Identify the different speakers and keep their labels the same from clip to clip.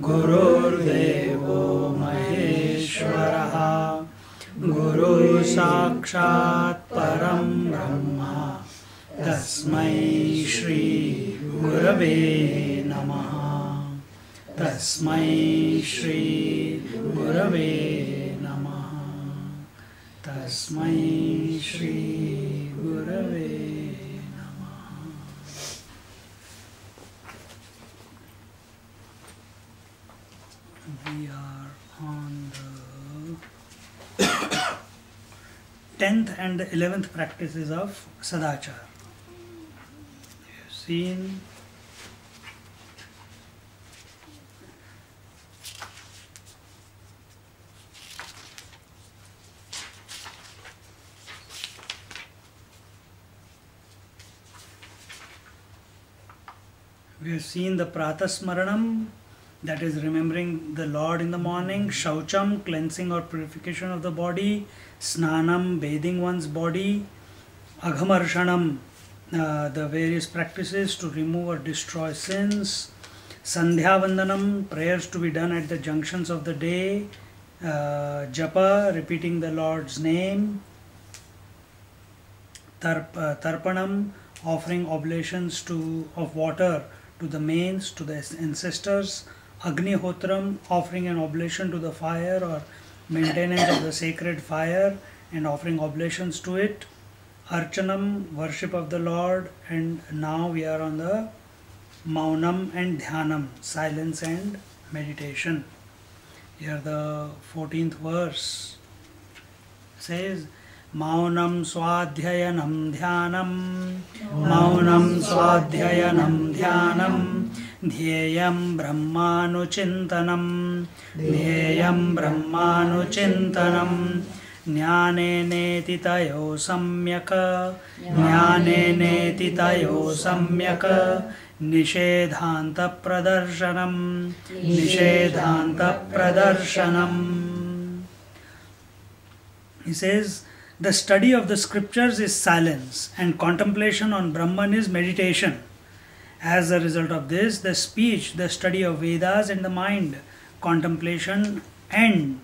Speaker 1: गुरुर्देवो महेश्वरः गुरु साक्षात् परं ब्रह्म तस्मै श्री गुरवे नमः तस्मै श्री गुरवे नमः तस्मै श्री गुरवे we are on the 10th and the 11th practices of Sadachar. We have seen the Pratasmaranam, that is remembering the Lord in the morning, Shaucham, cleansing or purification of the body, Snanam, bathing one's body, Aghamarsanam, the various practices to remove or destroy sins, Sandhya Vandanam, prayers to be done at the junctions of the day, Japa, repeating the Lord's name, Tarpanam, offering oblations of water to the mains, to the ancestors, Agnihotram, offering an oblation to the fire or maintenance of the sacred fire and offering oblations to it, Archanam, worship of the Lord, and now we are on the Maunam and Dhyanam, silence and meditation. Here the 14th verse says, Maunam swadhyayanam dhyanam, Maunam swadhyayanam dhyanam, Dhyayam brahmanuchintanam, Dhyayam brahmanuchintanam, Jnanene tayo samyaka, Jnanene tayo samyaka, Nishedhanta pradarshanam, Nishedhanta pradarshanam. He says, the study of the scriptures is silence and contemplation on Brahman is meditation. As a result of this, the speech, the study of Vedas and the mind, contemplation end.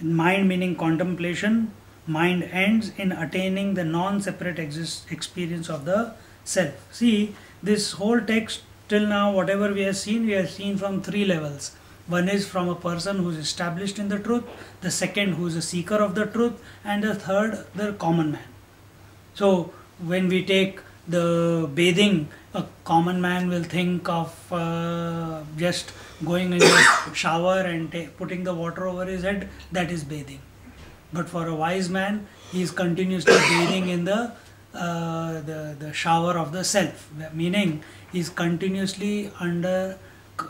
Speaker 1: Mind meaning contemplation, mind ends in attaining the non-separate experience of the self. See, this whole text till now, whatever we have seen from three levels. One is from a person who is established in the truth, the second who is a seeker of the truth, and the third, the common man. So, when we take the bathing, a common man will think of just going in the shower and putting the water over his head, that is bathing. But for a wise man, he is continuously bathing in the shower of the self, meaning he is continuously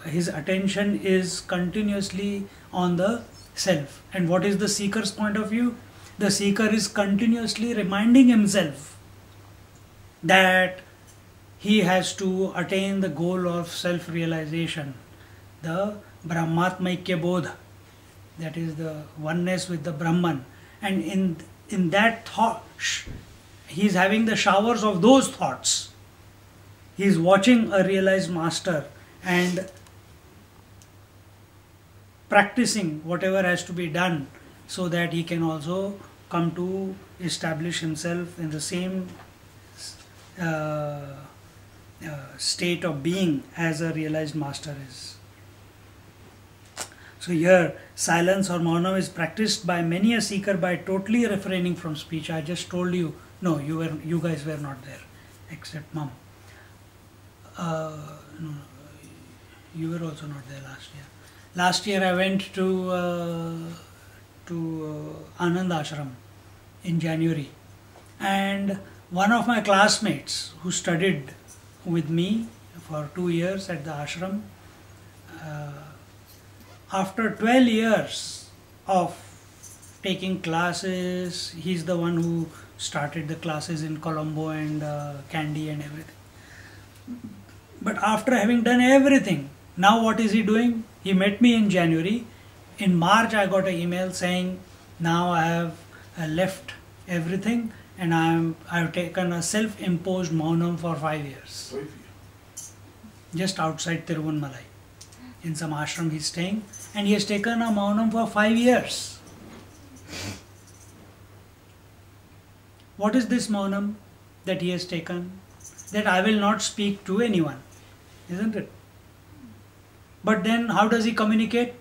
Speaker 1: his attention is continuously on the self. And what is the seeker's point of view? The seeker is continuously reminding himself that he has to attain the goal of self-realization, the Brahmatmaikya Bodha, that is the oneness with the Brahman. And in that thought, he is having the showers of those thoughts. He is watching a realized master and practicing whatever has to be done so that he can also come to establish himself in the same state of being as a realized master is. So here, silence or mauna is practiced by many a seeker by totally refraining from speech. I just told you, no, you guys were not there, except Mom. No, you were also not there last year. Last year I went to Anand Ashram in January, and one of my classmates who studied with me for 2 years at the ashram, after 12 years of taking classes, he's the one who started the classes in Colombo and Kandy and everything. But after having done everything, now what is he doing? He met me in January. In March I got an email saying, now I have left everything and I have taken a self-imposed maunam for 5 years. Just outside Tiruvunmalai. in some ashram he's staying, and he has taken a Maunam for 5 years. What is this Maunam that he has taken? That I will not speak to anyone, isn't it? But then how does he communicate?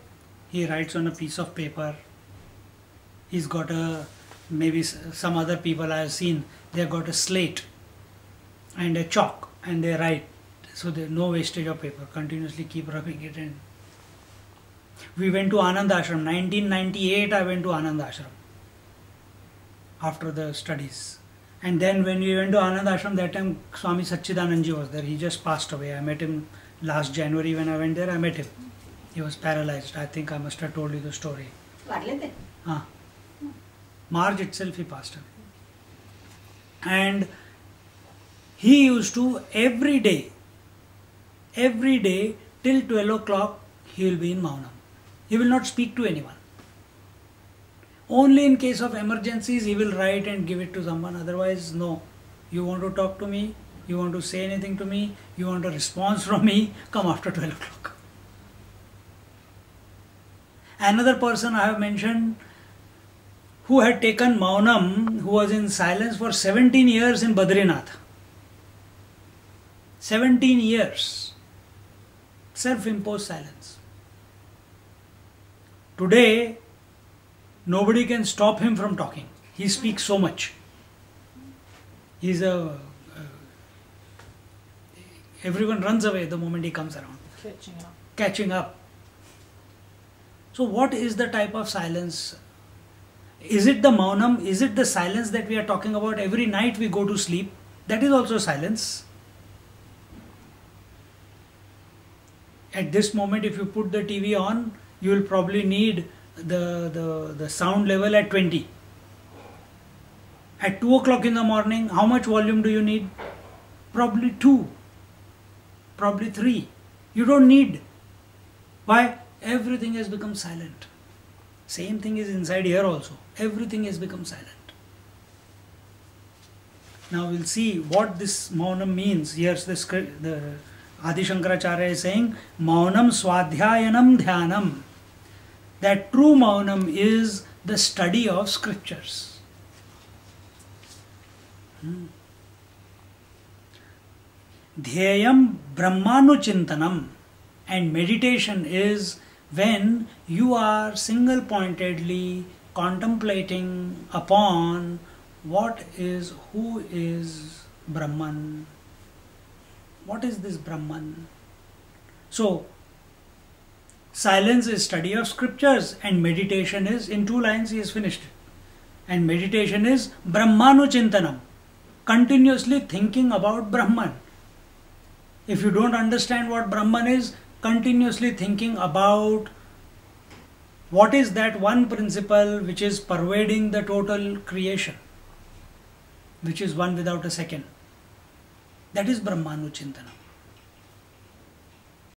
Speaker 1: He writes on a piece of paper. He's got maybe some other people I have seen, they've got a slate and a chalk and they write. So there's no wastage of paper, continuously keep rubbing it in. We went to Anand Ashram, 1998 I went to Anand Ashram after the studies. And then when we went to Anand Ashram, that time Swami Satchidanandji was there. He just passed away. I met him last January when I went there. I met him. He was paralyzed. I think I must have told you the story. March itself he passed away. And he used to every day till 12 o'clock he will be in Maunam. He will not speak to anyone. Only in case of emergencies he will write and give it to someone. Otherwise, no. You want to talk to me, you want to say anything to me, you want a response from me, come after 12 o'clock. Another person I have mentioned who had taken Maunam, who was in silence for 17 years in Badrinath. 17 years. Self-imposed silence. Today, nobody can stop him from talking. He speaks so much. He's everyone runs away the moment he comes around. Catching up. So what is the type of silence? Is it the Maunam? Is it the silence that we are talking about every night we go to sleep? That is also silence. At this moment, if you put the TV on, you will probably need the sound level at 20. At 2 o'clock in the morning, how much volume do you need? Probably 2, probably 3. You don't need. Why? Everything has become silent. Same thing is inside here also. Everything has become silent. Now we'll see what this Maunam means. Here's the Adi Shankaracharya is saying, Maunam Swadhyayanam Dhyanam. That true Maunam is the study of scriptures. Dhyayam Brahmanuchintanam. And meditation is when you are single-pointedly contemplating upon who is Brahman. What is this Brahman? So, silence is study of scriptures and meditation is, in 2 lines he has finished it. And meditation is Brahmanuchintanam, continuously thinking about Brahman. If you don't understand what Brahman is, continuously thinking about what is that one principle which is pervading the total creation, which is one without a second. That is Brahmanuchintanam.